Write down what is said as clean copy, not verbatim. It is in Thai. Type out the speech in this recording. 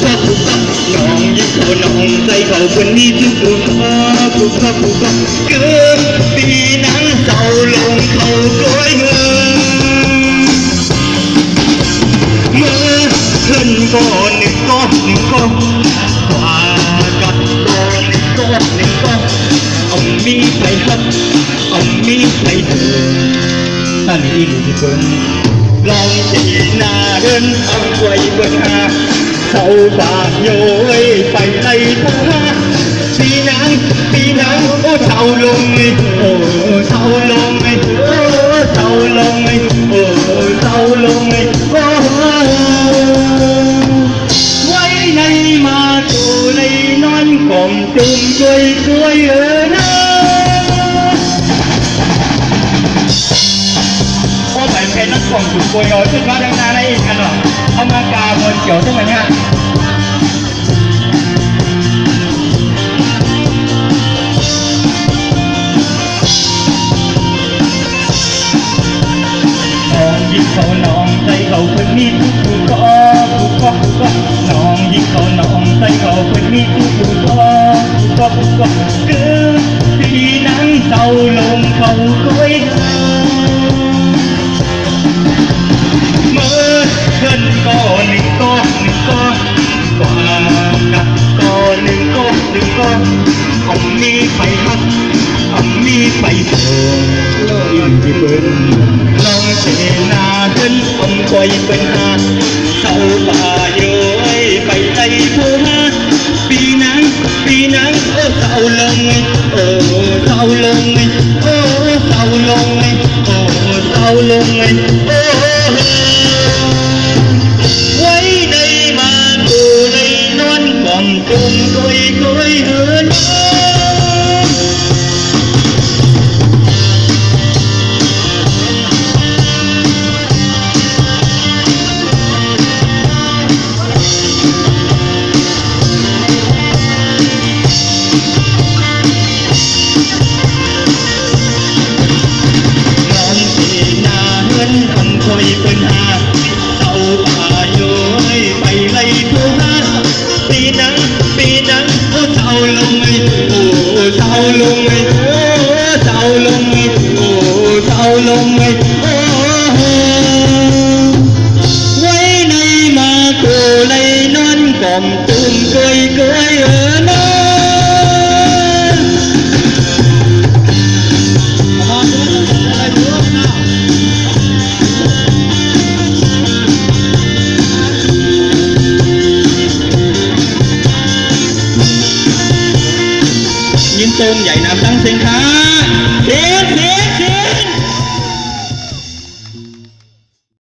ก็กูก็น้องยิ่งโตน้องใจเขาคนนี้ทุกคนกูก็เกินปีนั้นเศร้าลงเขาก้อยเงินเมื่อขึ้นก็หนึ่งก็กว่ากัดก็หนึ่งก็เอามีไปครับเอามีไปเถอะนั่นอีหลีเพิ่นลองตีหน้าเดินเอาไว้เบิ่งหาเศร้าบากโย้ยไปไล่ท่าปีนังโอ้เศร้าลงโอ้เศร้าลงโอ้เศร้าลงโอ้เศร้าลงโอ้ไว้ในมาตูในนอนกล่อมจุ่มช่วยนะโอ้แบบเพลงนักกล่อมจุ่มช่วยขึ้นมาดังนาได้อีกกันหรอเอามากาบนเขียวใช่ไหมเนี่ยเขาน้องใจเขาคนนี้ทุกก็น้องยิ่งเขาน้องใจเขาคนนี้ทุกก็เกิดปีนั้นเศร้าลงเขาก้อยเมื่อเงินก็หนึ่งก็กว่ากับก็หนึ่งก็เอามีไปครับเอามีไปเถอะยิ่งที่เบิ้ลลองเสนาเดินอมคอยเป็นหาเศร้าป่าโย้ยไปไล่ผู้หาปีนั้นโอ้เศร้าลงโอ้เศร้าลงโอ้เศร้าลงโอ้เศร้าลงโอ้ไว้ในมาตูในนอนกล่อมจุ่มก้อยเหินคอยเป็นหาเศร้าป่าโย้ยไปไล่ผู้หาปีนังโอ้เศร้าลงโอ้เศร้าลงโอ้เศร้าลงโอ้เศร้าลงโอ้ไว้ในมาตูในนอนกล่อมตุ่มก้อยนะยินต้นใหญ่น้ำตั้งเสียงค้า